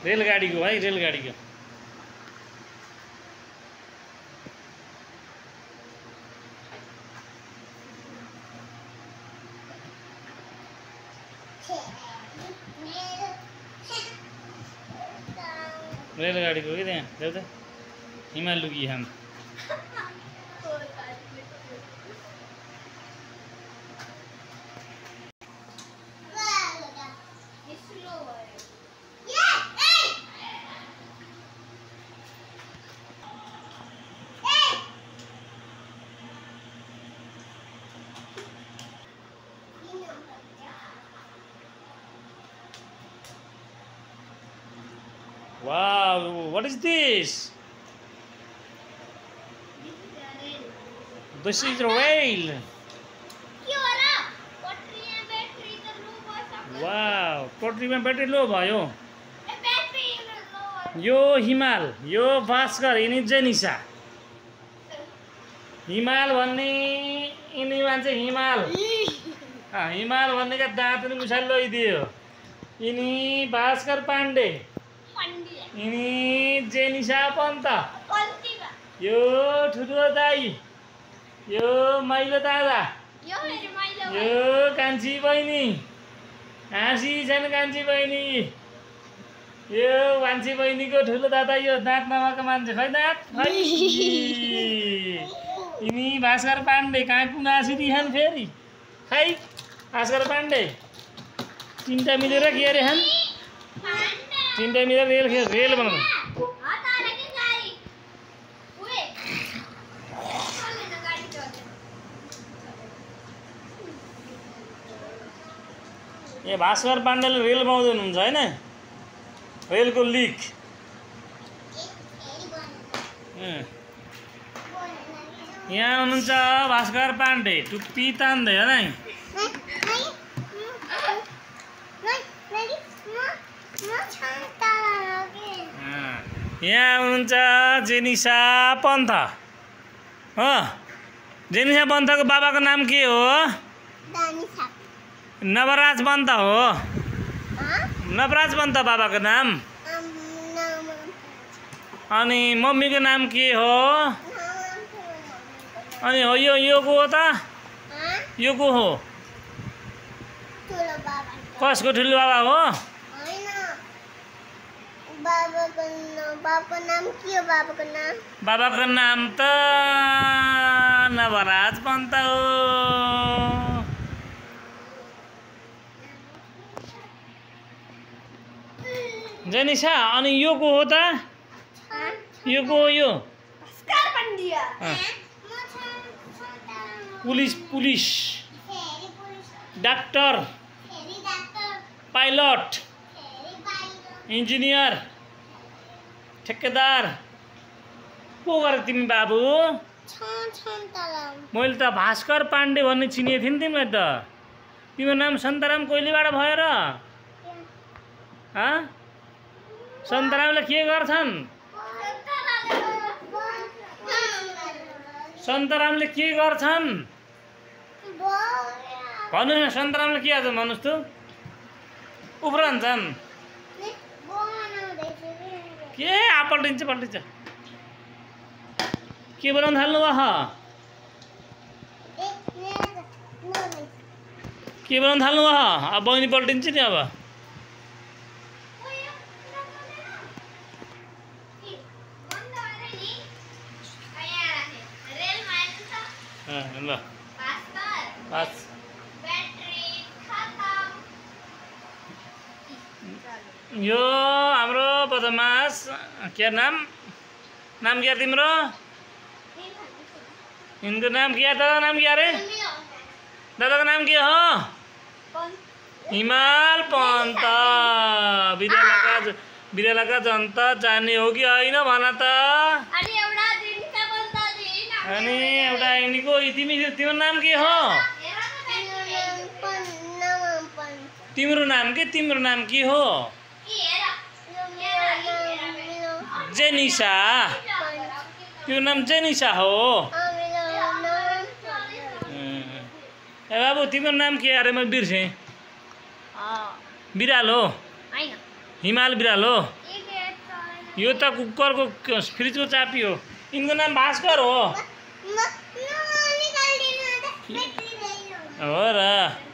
रेलगाडीको भाइ रेलगाडीको रेलगाडीको के त्यहाँ देऊ त हिमाल लुकी हम Wow, what is this? This is a rail. Wow, पोट्रीमा ब्याट्री लो भयो यो हिमाल यो भास्कर यिनी जेनिसा हिमाल भन्ने यिनी मान्छे हिमाल हिमाल भन्नेका दाँत पनि मुसाल लैदियो यिनी भास्कर पाण्डे यिनी जेनिसा पन्त यो ठुलो दाई यो माइलो दादा यो कान्छी बहिनी हाँसी छन् कान्छी बहिनी यो कान्छी बहिनीको ठुलो दादा यो दाँत नभएको मान्छे खै दाँत खै यिनी भास्कर पाण्डे कहाँ कुनासी दिछन् फेरि खै भास्कर पाण्डे तिनटा मिलेर के अरे हन् तीनटा मिलेर रेल बनाउनु ए भास्कर पाण्डेले रेल बनाउँदै हुनुहुन्छ हैन रेलको लिक यहाँ हुनुहुन्छ भास्कर पाण्डे टुप्पी तान्दै है यहाँ हुनुहुन्छ जेनिसा पन्थ हो जेनिसा पन्थको बाबाको नाम के हो नवराज पन्त हो नवराज पन्त बाबाको नाम अनि मम्मीको नाम के हो अनि हो यो को हो त यो को हो कसको ठुलो बाबा हो बाबाको नाम त नवराज पन्त हो जेनिसा अनि यो को हो त यो को हो यो पुलिस डाक्टर पाइलट इन्जिनियर ठेकेदार को गर तिमी बाबु मैले त भास्कर पाण्डे भन्ने चिनेको थिएँ नि तिमीलाई त तिम्रो नाम सन्तराम कोइलीबाट भयो र सन्तरामले के गर्छन् सन्तरामले के गर्छन् भन्नु न सन्तरामले के गर्छन् भन्नुहोस् त उफ्रन्छन् के पल्टिन्छ के बनाउनु थाल्नु भयो के बनाउनु थाल्नु भयो अब बहिनी पल्टिन्छ नि अब ल यो हाम्रो बदमास के नाम क्या तिम्रो इनको नाम क्या दादा नाम क्या अरे दादाको नाम के हो हिमाल पन्त बिरालाका जनता जाने हो कि होइन भन त अनि एउटा यिनीको तिम्रो नाम के हो तिम्रो नाम के हो जेनिसा तिम्रो नाम जेनिसा हो ए बाबु तिम्रो नाम के अरे म बिर्सेँ बिरालो हिमाल बिरालो हो यो त कुकरको फ्रिजको चाबी हो यिनको नाम भास्कर हो र